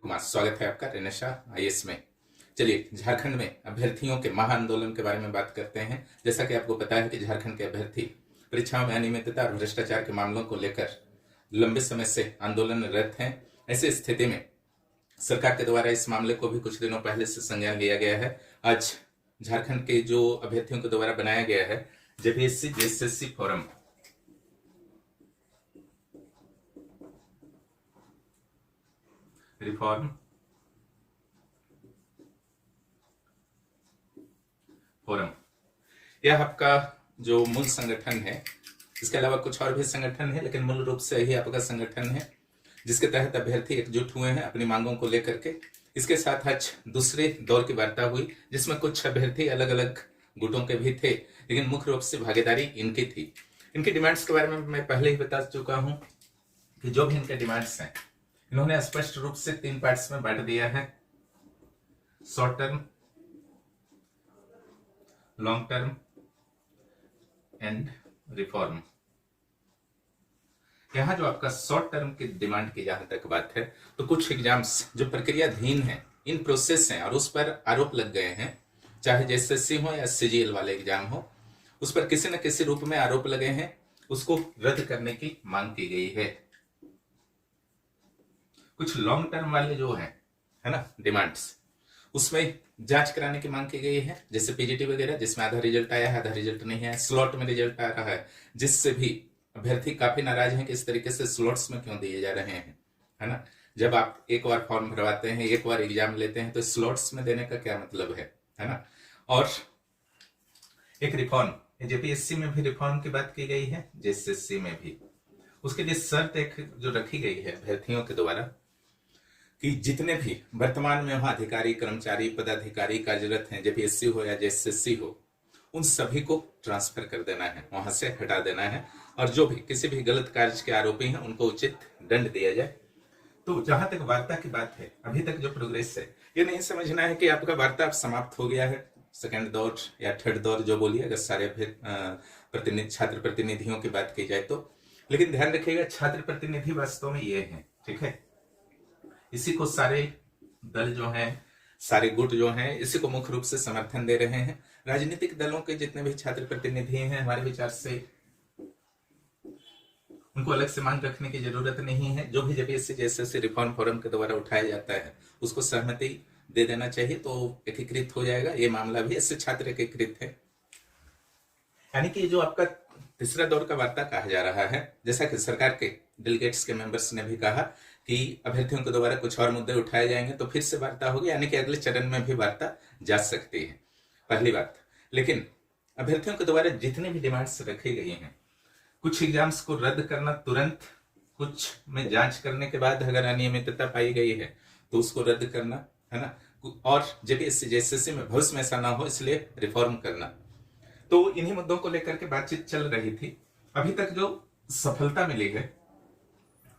कुमार, स्वागत है आपका रेनेशा आईएएस में। चलिए, झारखंड में अभ्यर्थियों के महाआंदोलन के बारे में बात करते हैं। जैसा कि आपको पता है कि झारखंड के अभ्यर्थी परीक्षाओं में अनियमितता और भ्रष्टाचार के मामलों को लेकर लंबे समय से आंदोलनरत हैं। ऐसी स्थिति में सरकार के द्वारा इस मामले को भी कुछ दिनों पहले से संज्ञान लिया गया है। आज झारखंड के जो अभ्यर्थियों के द्वारा बनाया गया है JPSC JSSC forum, reform forum, यह आपका जो मूल संगठन है। इसके अलावा कुछ और भी संगठन है, लेकिन मूल रूप से यही आपका संगठन है जिसके तहत अभ्यर्थी एकजुट हुए हैं अपनी मांगों को लेकर के। इसके साथ आज दूसरे दौर की वार्ता हुई जिसमें कुछ अभ्यर्थी अलग अलग गुटों के भी थे, लेकिन मुख्य रूप से भागीदारी इनकी थी। इनकी डिमांड्स के बारे में मैं पहले ही बता चुका हूं कि जो भी इनके डिमांड्स हैं इन्होंने स्पष्ट रूप से 3 पार्ट्स में बांट दिया है: short term, long term and reform. यहां जो आपका शॉर्ट टर्म की डिमांड की जहां तक बात है, तो कुछ एग्जाम्स जो प्रक्रियाधीन है, इन प्रोसेस हैं और उस पर आरोप लग गए हैं, चाहे जेएसएससी हो या सीजीएल वाले एग्जाम हो, उस पर किसी न किसी रूप में आरोप लगे हैं, उसको रद्द करने की मांग की गई है। कुछ लॉन्ग टर्म वाले जो है ना डिमांड्स, उसमें जांच कराने की मांग की गई है, जैसे पीजीटी वगैरह जिसमें आधा रिजल्ट आया है, आधा रिजल्ट नहीं है, स्लॉट में रिजल्ट आ रहा है, जिससे भी अभ्यर्थी काफी नाराज हैं कि इस तरीके से स्लॉट्स में क्यों दिए जा रहे हैं, है ना। जब आप एक बार फॉर्म भरवाते हैं, एक बार एग्जाम लेते हैं, तो स्लॉट्स में देने का क्या मतलब है ना। और एक रिफॉर्म, जेपीएससी में भी रिफॉर्म की बात की गई है, जेएसएससी में भी। उसके लिए शर्त एक जो रखी गई है अभ्यर्थियों के द्वारा कि जितने भी वर्तमान में वहां अधिकारी, कर्मचारी, पदाधिकारी कार्यरत हैं, जेपीएससी हो या जेएसएससी हो, उन सभी को ट्रांसफर कर देना है, वहां से हटा देना है, और जो भी किसी भी गलत कार्य के आरोपी हैं उनको उचित दंड दिया जाए। तो जहां तक वार्ता की बात है, अभी तक जो प्रोग्रेस है, ये नहीं समझना है कि आपका वार्ता अब समाप्त हो गया है, सेकेंड दौर या थर्ड दौर जो बोलिए, अगर सारे छात्र प्रतिनिधियों की बात की जाए तो। लेकिन ध्यान रखिएगा, छात्र प्रतिनिधि वास्तव में ये है, ठीक है। इसी को सारे दल जो हैं, सारे गुट जो हैं, इसी को मुख्य रूप से समर्थन दे रहे हैं। राजनीतिक दलों के जितने भी छात्र प्रतिनिधि हैं, हमारे विचार से उनको अलग से मांग रखने की जरूरत नहीं है। जो भी जेपीएससी जेएसएससी रिफॉर्म फोरम के द्वारा उठाया जाता है उसको सहमति दे देना चाहिए, तो एकीकृत हो जाएगा। ये मामला भी इससे छात्र एकीकृत है। यानी कि जो आपका तीसरा दौर का वार्ता कहा जा रहा है, जैसा कि सरकार के डेलीगेट्स के मेंबर्स ने भी कहा कि अभ्यर्थियों के द्वारा कुछ और मुद्दे उठाए जाएंगे तो फिर से वार्ता होगी, यानी कि अगले चरण में भी वार्ता जा सकती है, पहली बात। लेकिन अभ्यर्थियों के द्वारा जितनी भी डिमांड्स रखी गई हैं, कुछ एग्जाम्स को रद्द करना तुरंत, कुछ में जांच करने के बाद अगर अनियमितता पाई गई है तो उसको रद्द करना, है ना, और जेपीएससी जेएसएससी में भविष्य में ऐसा ना हो इसलिए रिफॉर्म करना। तो इन्हीं मुद्दों को लेकर के बातचीत चल रही थी। अभी तक जो सफलता मिली है,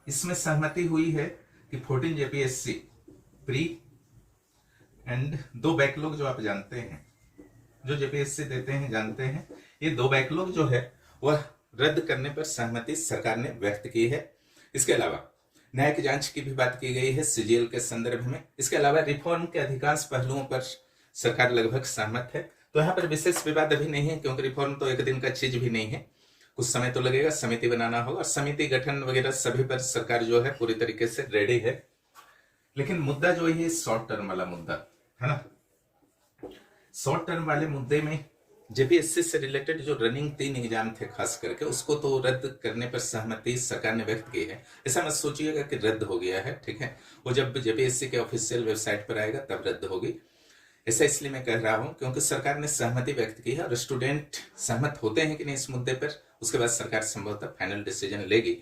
इसमें सहमति हुई है कि 14 जेपीएससी प्री एंड 2 बैकलॉग जो आप जानते हैं, जो जेपीएससी देते हैं जानते हैं, ये 2 बैकलॉग जो है वह रद्द करने पर सहमति सरकार ने व्यक्त की है। इसके अलावा न्यायिक जांच की भी बात की गई है सीजीएल के संदर्भ में। इसके अलावा रिफॉर्म के अधिकांश पहलुओं पर सरकार लगभग सहमत है। तो यहाँ पर विशेष विवाद अभी नहीं है, क्योंकि रिफॉर्म तो एक दिन का चीज भी नहीं है, कुछ समय तो लगेगा, समिति बनाना होगा, समिति गठन वगैरह सभी पर सरकार जो है पूरी तरीके से रेडी है। लेकिन मुद्दा जो है शॉर्ट टर्म वाला मुद्दा है ना। शॉर्ट टर्म वाले मुद्दे में जेपीएससी से रिलेटेड जो रनिंग 3 एग्जाम थे खास करके, उसको तो रद्द करने पर सहमति सरकार ने व्यक्त की है। ऐसा मत सोचिएगा कि रद्द हो गया है, ठीक है, वो जब जेपीएससी के ऑफिशियल वेबसाइट पर आएगा तब रद्द होगी। ऐसा इसलिए मैं कह रहा हूं क्योंकि सरकार ने सहमति व्यक्त की है, और स्टूडेंट सहमत होते हैं कि नहीं इस मुद्दे पर, उसके बाद सरकार संभवतः फाइनल डिसीजन लेगी।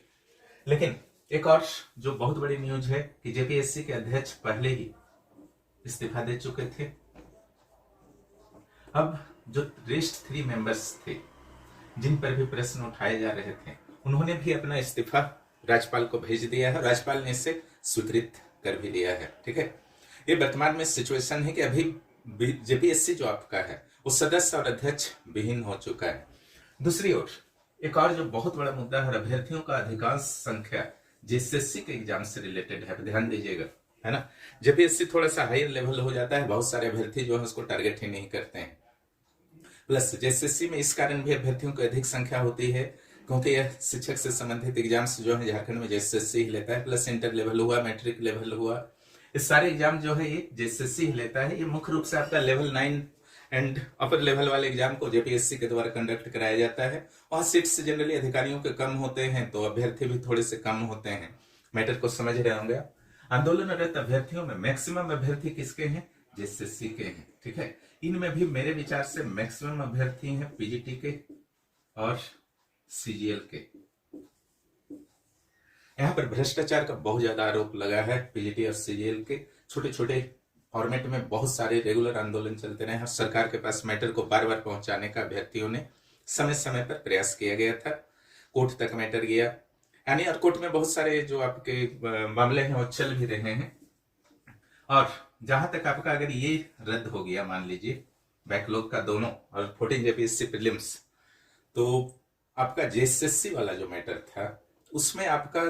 लेकिन एक और जो बहुत बड़ी न्यूज है कि जेपीएससी के अध्यक्ष पहले ही इस्तीफा दे चुके थे। अब जो रेस्ट 3 मेंबर्स थे जिन पर भी प्रश्न उठाए जा रहे थे, उन्होंने भी अपना इस्तीफा राज्यपाल को भेज दिया है। राज्यपाल ने इसे स्वीकृत कर भी दिया है, ठीक है। ये वर्तमान में सिचुएशन है कि अभी जेपीएससी जो आपका है वो सदस्य और अध्यक्ष विहीन हो चुका है। दूसरी ओर एक और जो बहुत बड़ा मुद्दा है, अभ्यर्थियों का अधिकांश संख्या जेएसएससी के एग्जाम से रिलेटेड है, ध्यान दीजिएगा। है ना। जेपीएससी थोड़ा सा हायर लेवल हो जाता है, बहुत सारे अभ्यर्थी जो है उसको टारगेट ही नहीं करते हैं। प्लस जेएसएससी में इस कारण भी अभ्यर्थियों की अधिक संख्या होती है क्योंकि यह शिक्षक से संबंधित एग्जाम्स जो है झारखंड में जेएसएससी ही लेता है। प्लस इंटर लेवल हुआ, मैट्रिक लेवल हुआ, इस सारे एग्जाम जो है ये जेएसएससी ही लेता है। ये मुख्य रूप से आपका लेवल 9 एंड अपर लेवल वाले एग्जाम को जेपीएससी के द्वारा कंडक्ट कराया जाता है। वहां सीट्स जनरली अधिकारियों के कम होते हैं तो अभ्यर्थी भी थोड़े से कम होते हैं। मैटर को समझ रहे होंगे। आंदोलनरत अभ्यर्थियों में मैक्सिमम अभ्यर्थी किसके हैं? जेएसएससी के हैं, ठीक है। इनमें भी मेरे विचार से मैक्सिमम अभ्यर्थी हैं पीजीटी के और सीजीएल के। यहां पर भ्रष्टाचार का बहुत ज्यादा आरोप लगा है। पीजीटी और सीजीएल के छोटे छोटे फॉर्मेट में बहुत सारे रेगुलर आंदोलन चलते रहे हैं। सरकार के पास मैटर को बार बार पहुंचाने का अभ्यर्थियों ने समय समय पर प्रयास किया गया था। कोर्ट तक मैटर गया, यानी और कोर्ट में बहुत सारे जो आपके मामले हैं वो चल भी रहे हैं। और जहां तक आपका अगर ये रद्द हो गया, मान लीजिए बैकलॉग का दोनों और 14 जेपीएससी प्रीलिम्स, तो आपका जेएसएससी वाला जो मैटर था उसमें आपका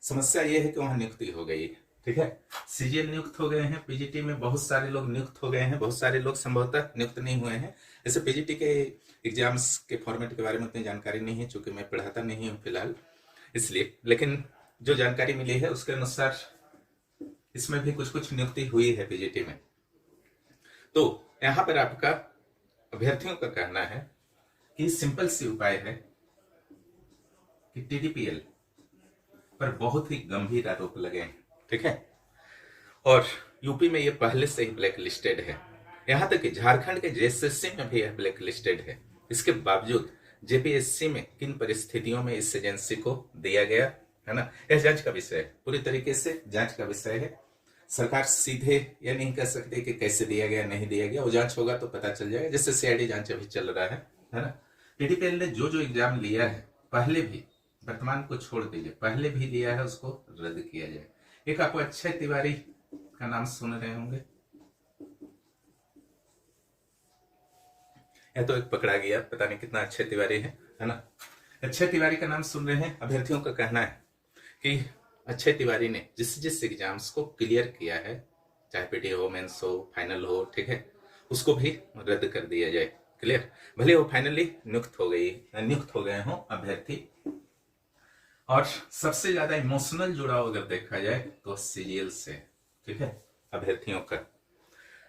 समस्या ये है कि वहां नियुक्ति हो गई है, ठीक है। सीजीएल नियुक्त हो गए हैं, पीजीटी में बहुत सारे लोग नियुक्त हो गए हैं, बहुत सारे लोग संभवतः नियुक्त नहीं हुए हैं। जैसे पीजीटी के एग्जाम्स के फॉर्मेट के बारे में उतनी जानकारी नहीं है चूंकि मैं पढ़ाता नहीं हूँ फिलहाल, इसलिए। लेकिन जो जानकारी मिली है उसके अनुसार इसमें भी कुछ कुछ नियुक्ति हुई है पीजीटी में। तो यहां पर आपका अभ्यर्थियों का कहना है कि सिंपल सी उपाय है कि टीडीपीएल पर बहुत ही गंभीर आरोप लगे हैं, ठीक है। और यूपी में ये पहले से ही ब्लैक लिस्टेड है, यहां तक कि झारखंड के जेएसएससी में भी यह ब्लैक लिस्टेड है। इसके बावजूद जेपीएससी में किन परिस्थितियों में इस एजेंसी को दिया गया, है ना, यह जांच का विषय है, पूरी तरीके से जांच का विषय है। सरकार सीधे यह नहीं कह सकती कि कैसे दिया गया नहीं दिया गया, वो जांच होगा तो पता चल जाएगा, जैसे सीआईडी जांच अभी चल रहा है ना। टीडीपीएल ने जो जो एग्जाम लिया है पहले भी, वर्तमान को छोड़ दीजिए, पहले भी लिया है, उसको रद्द किया जाए। एक आपको अक्षय तिवारी का नाम सुन रहे होंगे, यह तो एक पकड़ा गया, पता नहीं कितना अक्षय तिवारी है ना। अक्षय तिवारी का नाम सुन रहे हैं। अभ्यर्थियों का कहना है कि अक्षय तिवारी ने जिस जिस एग्जाम्स को क्लियर किया है, चाहे पीटी हो, मेंस हो, फाइनल हो, ठीक है, उसको भी रद्द कर दिया जाए। क्लियर, भले वो फाइनली नियुक्त हो गए हों अभ्यर्थी। और सबसे ज्यादा इमोशनल जुड़ाव अगर देखा जाए तो सीजीएल से, ठीक है, अभ्यर्थियों का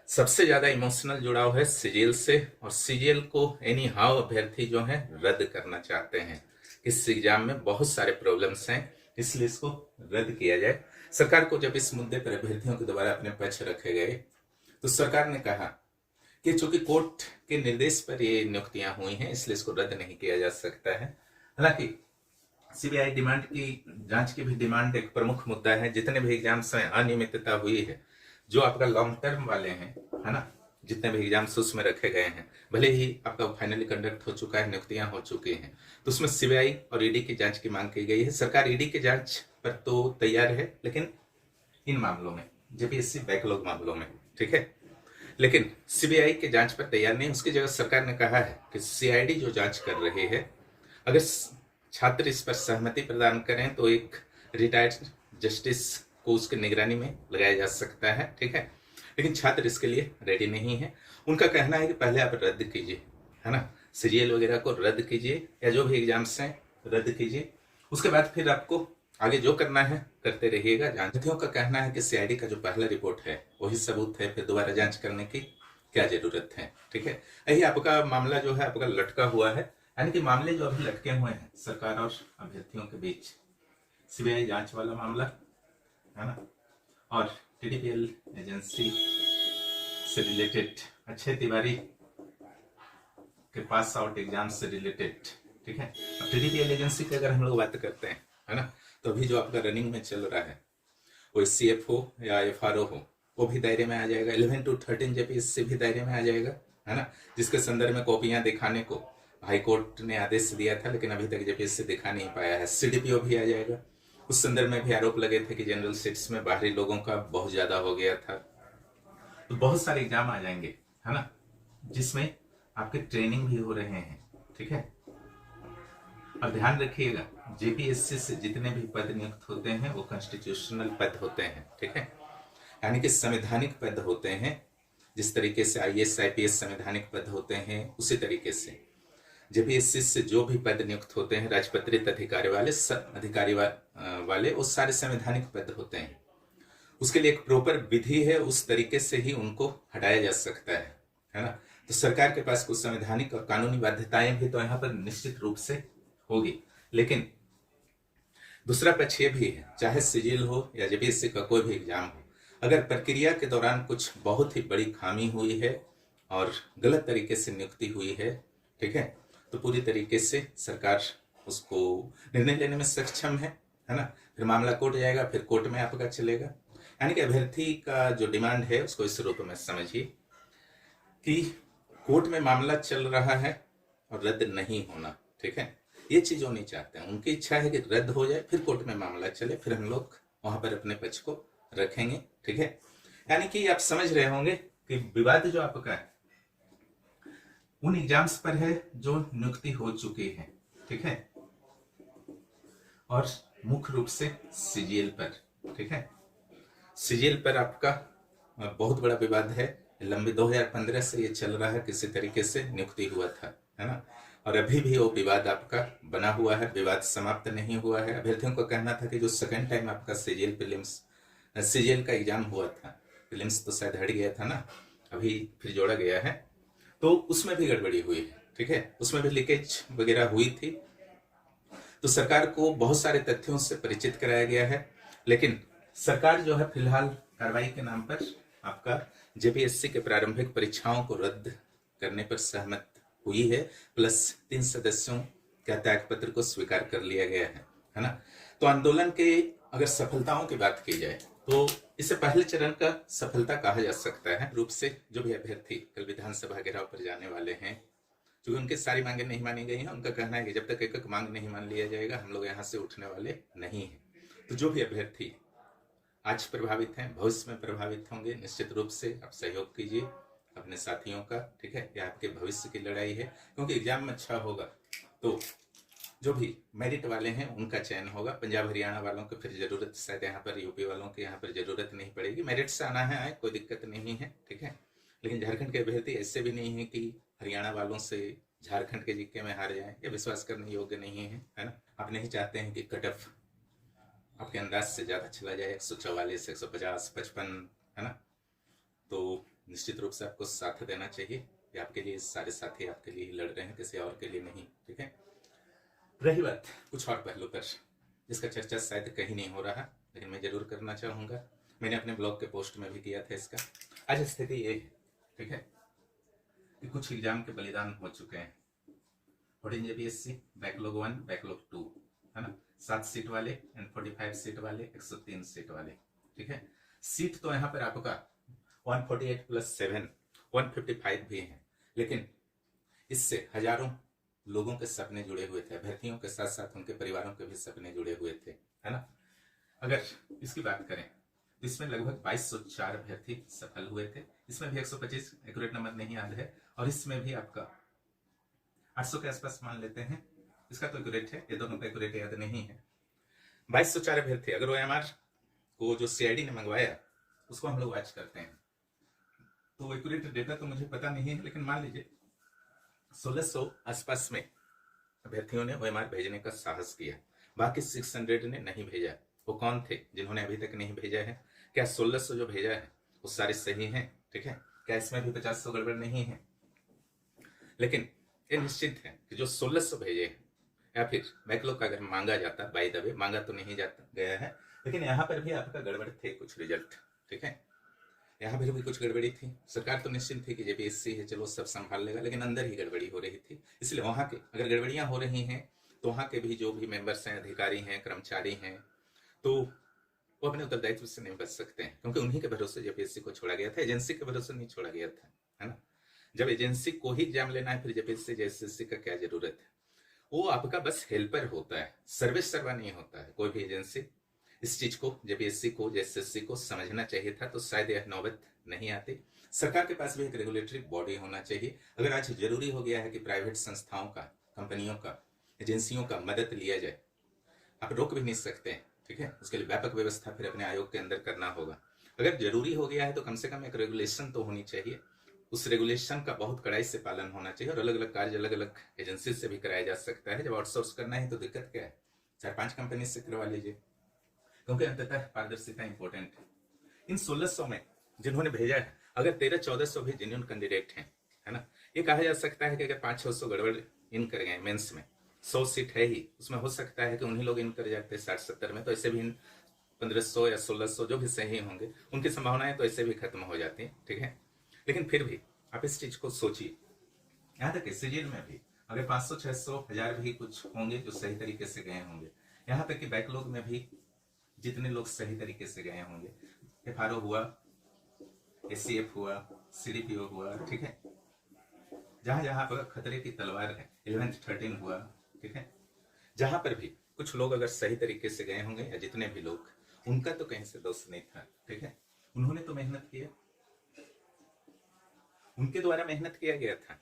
सबसे ज्यादा इमोशनल जुड़ाव है सीजीएल से। और सीजीएल को एनी हाउ अभ्यर्थी जो है रद्द करना चाहते हैं। इस एग्जाम में बहुत सारे प्रॉब्लम्स हैं, इसलिए इसको रद्द किया जाए। सरकार को जब इस मुद्दे पर अभ्यर्थियों के द्वारा अपने पक्ष रखे गए तो सरकार ने कहा कि चूंकि कोर्ट के निर्देश पर ये नियुक्तियां हुई हैं इसलिए इसको रद्द नहीं किया जा सकता है। हालांकि सीबीआई डिमांड की जांच की भी डिमांड एक प्रमुख मुद्दा है। जितने भी एग्जाम्स में अनियमितता हुई है, जो आपका लॉन्ग टर्म वाले हैं, है ना, जितने भी एग्जाम्स उसमें रखे गए हैं, भले ही आपका फाइनली कंडक्ट हो चुका है, नियुक्तियां हो चुकी हैं, तो उसमें सीबीआई और ईडी की जांच की मांग की गई है। सरकार ईडी की जांच पर तो तैयार है, लेकिन इन मामलों में, जेपीएससी बैकलॉग मामलों में, ठीक है, लेकिन सीबीआई की जांच पर तैयार नहीं। उसकी जगह सरकार ने कहा है कि सीआईडी जो जांच कर रही है, अगर छात्र इस पर सहमति प्रदान करें तो एक रिटायर्ड जस्टिस को उसकी निगरानी में लगाया जा सकता है, ठीक है। लेकिन छात्र इसके लिए रेडी नहीं है। उनका कहना है कि पहले आप रद्द कीजिए, है ना, सीजीएल वगैरह को रद्द कीजिए या जो भी एग्जाम्स हैं रद्द कीजिए, उसके बाद फिर आपको आगे जो करना है करते रहिएगा। जांचों का कहना है कि सीआईडी का जो पहला रिपोर्ट है वही सबूत है, फिर दोबारा जांच करने की क्या जरूरत है, ठीक है। यही आपका मामला जो है आपका लटका हुआ है, यानी कि मामले जो अभी लटके हुए हैं सरकार और अभ्यर्थियों के बीच, सीबीआई जांच वाला मामला, है ना, और टीडीपीएल एजेंसी से रिलेटेड अक्षय तिवारी के पास आउट एग्जाम से रिलेटेड, ठीक है। अब टीडीपीएल एजेंसी की अगर हम लोग बात करते हैं, है ना, तो अभी जो आपका रनिंग में चल रहा है वो सीएफ हो या एफआरओ हो, वो भी दायरे में आ जाएगा। 11 to 13 जेपीएससी भी दायरे में आ जाएगा, है ना, जिसके संदर्भ में कॉपियां दिखाने को हाईकोर्ट ने आदेश दिया था, लेकिन अभी तक जेपीएससी दिखा नहीं पाया है। सीडीपीओ भी आ जाएगा। उस संदर्भ में भी आरोप लगे थे कि जनरल सीट्स में बाहरी लोगों का बहुत ज्यादा हो गया था। तो बहुत सारे एग्जाम आ जाएंगे, है ना, जिसमें आपके ट्रेनिंग भी हो रहे हैं, ठीक है। और ध्यान रखिएगा, जेपीएससी से जितने भी पद नियुक्त होते हैं वो कॉन्स्टिट्यूशनल पद होते हैं, ठीक है। यानी कि संवैधानिक पद होते हैं, जिस तरीके से आईएएस आईपीएस संवैधानिक पद होते हैं, उसी तरीके से जेपीएससी से जो भी पद नियुक्त होते हैं राजपत्रित अधिकारी वाले वो सारे संवैधानिक पद होते हैं। उसके लिए एक प्रॉपर विधि है, उस तरीके से ही उनको हटाया जा सकता है ना। तो सरकार के पास कुछ संवैधानिक और कानूनी बाध्यताएं भी तो यहाँ पर निश्चित रूप से होगी, लेकिन दूसरा पक्ष ये भी है, चाहे सिजिल हो या जेपीएससी का कोई भी एग्जाम हो, अगर प्रक्रिया के दौरान कुछ बहुत ही बड़ी खामी हुई है और गलत तरीके से नियुक्ति हुई है, ठीक है, तो पूरी तरीके से सरकार उसको निर्णय लेने में सक्षम है ना। फिर मामला कोर्ट जाएगा, फिर कोर्ट में आपका चलेगा। यानी कि अभ्यर्थी का जो डिमांड है उसको इस रूप में समझिए कि कोर्ट में मामला चल रहा है और रद्द नहीं होना, ठीक है, ये चीज वो नहीं चाहते हैं। उनकी इच्छा है कि रद्द हो जाए, फिर कोर्ट में मामला चले, फिर हम लोग वहां पर अपने पक्ष को रखेंगे, ठीक है। यानी कि आप समझ रहे होंगे कि विवाद जो आपका है उन एग्जाम्स पर है जो नियुक्ति हो चुकी है, ठीक है, और मुख्य रूप से सीजीएल पर, ठीक है। सीजीएल पर आपका बहुत बड़ा विवाद है, लंबे 2015 से ये चल रहा है, किसी तरीके से नियुक्ति हुआ था, है ना, और अभी भी वो विवाद आपका बना हुआ है, विवाद समाप्त नहीं हुआ है। अभ्यर्थियों का कहना था कि जो सेकंड टाइम आपका सीजीएल का एग्जाम हुआ था, प्रीलिम्स तो शायद हट गया था ना, अभी फिर जोड़ा गया है, तो उसमें भी गड़बड़ी हुई है, ठीक है, उसमें भी लीकेज वगैरह हुई थी। तो सरकार को बहुत सारे तथ्यों से परिचित कराया गया है, लेकिन सरकार जो है फिलहाल कार्रवाई के नाम पर आपका जेपीएससी के प्रारंभिक परीक्षाओं को रद्द करने पर सहमत हुई है, प्लस 3 सदस्यों के त्याग पत्र को स्वीकार कर लिया गया है ना। तो आंदोलन के अगर सफलताओं की बात की जाए तो इसे पहले चरण का सफलता कहा जा सकता है। रूप से जो भी अभ्यर्थी कल विधानसभा घेराव पर जाने वाले हैं, क्योंकि उनकी सारी मांगे नहीं मानी गई हैं, उनका कहना है कि जब तक एक एक मांग नहीं मान लिया जाएगा हम लोग यहाँ से उठने वाले नहीं हैं। तो जो भी अभ्यर्थी आज प्रभावित हैं, भविष्य में प्रभावित होंगे, निश्चित रूप से आप सहयोग कीजिए अपने साथियों का, ठीक है, यह आपके भविष्य की लड़ाई है, क्योंकि एग्जाम में अच्छा होगा तो जो भी मेरिट वाले हैं उनका चयन होगा। पंजाब हरियाणा वालों को फिर जरूरत शायद यहाँ पर, यूपी वालों के यहाँ पर जरूरत नहीं पड़ेगी, मेरिट से आना है आए, कोई दिक्कत नहीं है, ठीक है। लेकिन झारखंड के अभ्यर्थी ऐसे भी नहीं है कि हरियाणा वालों से झारखंड के जीके में हार जाए, ये विश्वास करने योग्य नहीं है ना। आप नहीं चाहते हैं कि कट ऑफ आपके अंदाज से ज्यादा चला जाए, 144, 150, 55, है ना। तो निश्चित रूप से आपको साथ देना चाहिए, कि आपके लिए सारे साथी आपके लिए लड़ रहे हैं, किसी और के लिए नहीं, ठीक है। रही बात कुछ और पहलू पर, जिसका चर्चा शायद कहीं नहीं हो रहा, लेकिन मैं जरूर करना चाहूंगा, मैंने अपने ब्लॉग के पोस्ट में भी किया था इसका। आज स्थिति ये है, ठीक है, कि कुछ एग्जाम के बलिदान हो चुके हैं। जेपीएससी बैकलॉग 1, बैकलॉग 2, है ना, 7 सीट वाले एंड 45 सीट वाले, 103 सीट वाले, ठीक है। सीट तो यहाँ पर आपका 148 + 7 155 भी है, लेकिन इससे हजारों लोगों के सपने जुड़े हुए थे, अभ्यर्थियों के साथ साथ उनके परिवारों के भी सपने जुड़े हुए थे, है ना। अगर इसकी बात करें तो इसमें लगभग 2204 अभ्यर्थी सफल हुए थे, इसमें भी 125 एक्यूरेट नंबर नहीं याद है, और इसमें भी आपका 800 के आसपास मान लेते हैं, इसका तो एक्यूरेट है, ये दोनों का एक्यूरेट याद नहीं है। 2204 अभ्यर्थी, अगर OMR को जो CID ने मंगवाया उसको हम लोग वॉच करते हैं, तो एक्यूरेट डेटा तो मुझे पता नहीं है, लेकिन मान लीजिए 1600 आसपास में अभ्यर्थियों ने OMR भेजने का साहस किया, बाकी 600 ने नहीं भेजा। वो कौन थे जिन्होंने अभी तक नहीं भेजा है? क्या 1600 जो भेजा है वो सारे सही हैं, ठीक है, क्या इसमें भी 50 गड़बड़ नहीं है? लेकिन ये निश्चित है कि जो 1600 भेजे हैं, या फिर बैकलॉग का अगर मांगा जाता, बाय द वे मांगा तो नहीं जाता गया है, लेकिन यहाँ पर भी आपका गड़बड़ थे कुछ रिजल्ट, ठीक है, यहाँ पर भी कुछ गड़बड़ी थी। सरकार तो निश्चित थी कि जेपीएससी है, चलो सब संभाल लेगा, लेकिन अंदर ही गड़बड़ी हो रही थी। इसलिए वहां के अगर गड़बड़ियां हो रही हैं तो वहां के भी जो भी मेंबर्स हैं, अधिकारी हैं, कर्मचारी हैं, तो वो अपने उत्तरदायित्व से नहीं बच सकते हैं, क्योंकि उन्हीं के भरोसे जेपीएससी को छोड़ा गया था, एजेंसी के भरोसे नहीं छोड़ा गया था, है ना। जब एजेंसी को ही एग्जाम लेना है, फिर जेपीएससी जेएसएससी का क्या जरूरत है? वो आपका बस हेल्पर होता है, सर्विस सर्वा नहीं होता है कोई भी एजेंसी। इस चीज को जेपीएससी को जेएसएससी को समझना चाहिए था, तो शायद यह नौबत नहीं आती। सरकार के पास भी एक रेगुलेटरी बॉडी होना चाहिए। अगर आज जरूरी हो गया है कि प्राइवेट संस्थाओं का, कंपनियों का, एजेंसियों का मदद लिया जाए, आप रोक भी नहीं सकते हैं, ठीक है, उसके लिए व्यापक व्यवस्था फिर अपने आयोग के अंदर करना होगा। अगर जरूरी हो गया है तो कम से कम एक रेगुलेशन तो होनी चाहिए, उस रेगुलेशन का बहुत कड़ाई से पालन होना चाहिए, और अलग अलग कार्य अलग अलग एजेंसी से भी कराया जा सकता है। जब आउटसोर्स करना है तो दिक्कत क्या है, 4-5 कंपनी से करवा लीजिए, क्योंकि अंततः पारदर्शिता इंपॉर्टेंट है। इन 1600 में जिन्होंने भेजा है, अगर 1300-1400 भी जेन्युइन कैंडिडेट हैं, है ना, ये कहा जा सकता है कि अगर 500-600 गड़बड़ इन कर गए मेंस में, 100 सीट है ही, उसमें हो सकता है कि उन्हीं लोग इन कर जाते 60-70 में, तो ऐसे भी 1500 या 1600 जो भी सही होंगे उनकी संभावनाएं तो ऐसे भी खत्म हो जाती हैं, ठीक है। लेकिन फिर भी आप इस चीज को सोचिए, यहाँ तक सीजन में भी अगर 500, 600, 1000 भी कुछ होंगे जो सही तरीके से गए होंगे, यहाँ तक कि बैकलॉग में भी जितने लोग सही तरीके से गए होंगे, FRO हुआ, SCF हुआ, CDPO हुआ, ठीक है, जहां जहां पर खतरे की तलवार है, 11th 13 हुआ, ठीक है, जहां पर भी कुछ लोग अगर सही तरीके से गए होंगे, या जितने भी लोग, उनका तो कहीं से दोष नहीं था, ठीक है, उन्होंने तो मेहनत किया, उनके द्वारा मेहनत किया गया था,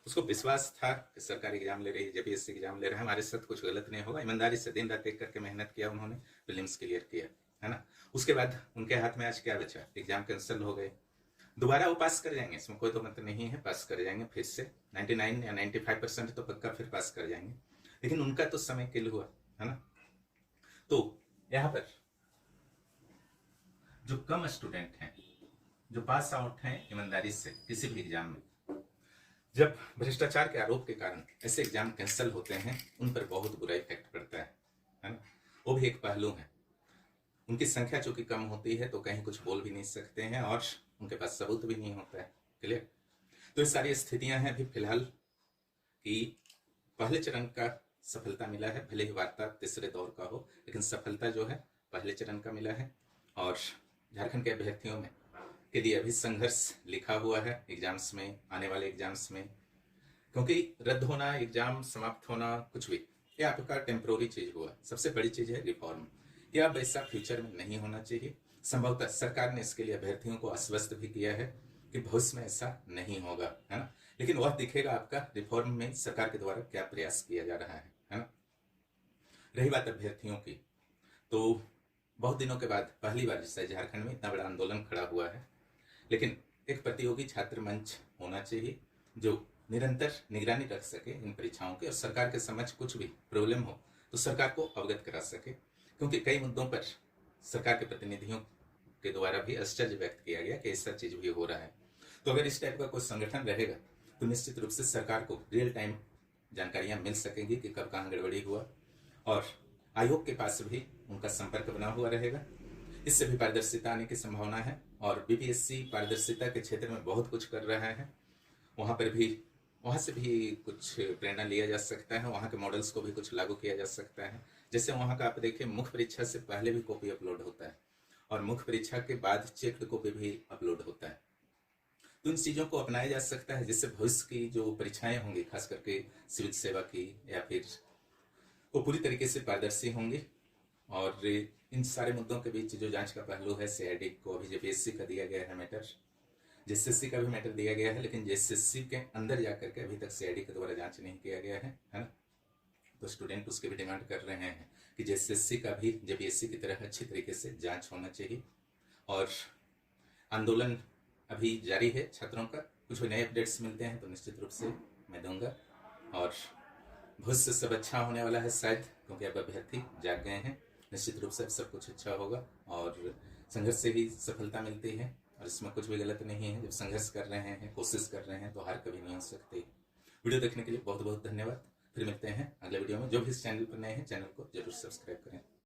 उसको विश्वास था कि सरकारी एग्जाम ले रही है, JPSC एग्जाम ले रहा है, हमारे साथ कुछ गलत नहीं होगा, ईमानदारी से दिन रात एक करके मेहनत किया उन्होंने, प्रीलिम्स क्लियर किया, है ना। उसके बाद उनके हाथ में आज क्या बचा, एग्जाम कैंसिल हो गए, दोबारा वो पास कर जाएंगे, इसमें कोई तो मतलब नहीं है, पास कर जाएंगे फिर से 99 या 95% तो पक्का फिर पास कर जाएंगे, लेकिन उनका तो समय किल हुआ, है ना। तो यहाँ पर जो कम स्टूडेंट हैं, जो पास आउट हैं ईमानदारी से किसी भी एग्जाम में, जब भ्रष्टाचार के आरोप के कारण ऐसे एग्जाम कैंसिल होते हैं, उन पर बहुत बुरा इफेक्ट पड़ता है ना। वो भी एक पहलू है, उनकी संख्या चूंकि कम होती है तो कहीं कुछ बोल भी नहीं सकते हैं, और उनके पास सबूत भी नहीं होता है, क्लियर। तो ये सारी स्थितियां हैं अभी फिलहाल कि पहले चरण का सफलता मिला है, भले ही वार्ता तीसरे दौर का हो, लेकिन सफलता जो है पहले चरण का मिला है, और झारखंड के अभ्यर्थियों में के लिए अभी संघर्ष लिखा हुआ है एग्जाम्स में, आने वाले एग्जाम्स में, क्योंकि रद्द होना, एग्जाम समाप्त होना, कुछ भी, ये आपका टेम्प्रोरी चीज हुआ, सबसे बड़ी चीज है रिफॉर्म, यह अब ऐसा फ्यूचर में नहीं होना चाहिए। संभवतः सरकार ने इसके लिए अभ्यर्थियों को आश्वस्त भी किया है कि भविष्य में ऐसा नहीं होगा, है ना, लेकिन वह दिखेगा आपका रिफॉर्म में सरकार के द्वारा क्या प्रयास किया जा रहा है ना। रही बात अभ्यर्थियों की, तो बहुत दिनों के बाद पहली बार जिससे झारखंड में इतना बड़ा आंदोलन खड़ा हुआ है, लेकिन एक प्रतियोगी छात्र मंच होना चाहिए जो निरंतर निगरानी रख सके इन परीक्षाओं की, और सरकार के समक्ष कुछ भी प्रॉब्लम हो तो सरकार को अवगत करा सके, क्योंकि कई मुद्दों पर सरकार के प्रतिनिधियों के द्वारा भी आश्चर्य व्यक्त किया गया कि ऐसा चीज भी हो रहा है। तो अगर इस टाइप का कोई संगठन रहेगा तो निश्चित रूप से सरकार को रियल टाइम जानकारियां मिल सकेंगी कि कब कहाँ गड़बड़ी हुआ, और आयोग के पास भी उनका संपर्क बना हुआ रहेगा, इससे भी पारदर्शिता आने की संभावना है। और BPSC पारदर्शिता के क्षेत्र में बहुत कुछ कर रहा है, वहां पर भी, वहां से भी कुछ प्रेरणा लिया जा सकता है, वहां के मॉडल्स को भी कुछ लागू किया जा सकता है। जैसे वहां का आप देखिए, मुख्य परीक्षा से पहले भी कॉपी अपलोड होता है, और मुख्य परीक्षा के बाद चेक्ड कॉपी भी अपलोड होता है। तो इन चीजों को अपनाया जा सकता है, जिससे भविष्य की जो परीक्षाएं होंगी, खास करके सिविल सेवा की, या फिर वो पूरी तरीके से पारदर्शी होंगी। और इन सारे मुद्दों के बीच जो जांच का पहलू है, CID को अभी JPSC का दिया गया है मैटर, JSSC का भी मैटर दिया गया है, लेकिन JSSC के अंदर जाकर के अभी तक CID के द्वारा जांच नहीं किया गया है ना। तो स्टूडेंट उसके भी डिमांड कर रहे हैं कि JSSC का भी JPSC की तरह अच्छी तरीके से जांच होना चाहिए। और आंदोलन अभी जारी है छात्रों का, कुछ नए अपडेट्स मिलते हैं तो निश्चित रूप से मैं दूंगा, और भविष्य सब अच्छा होने वाला है शायद, क्योंकि अब अभ्यर्थी जाग गए हैं, निश्चित रूप से सब कुछ अच्छा होगा, और संघर्ष से ही सफलता मिलती है, और इसमें कुछ भी गलत नहीं है। जब संघर्ष कर रहे हैं, कोशिश कर रहे हैं, तो हार कभी नहीं हो सकती। वीडियो देखने के लिए बहुत बहुत धन्यवाद, फिर मिलते हैं अगले वीडियो में। जो भी इस चैनल पर नए हैं, चैनल को जरूर सब्सक्राइब करें।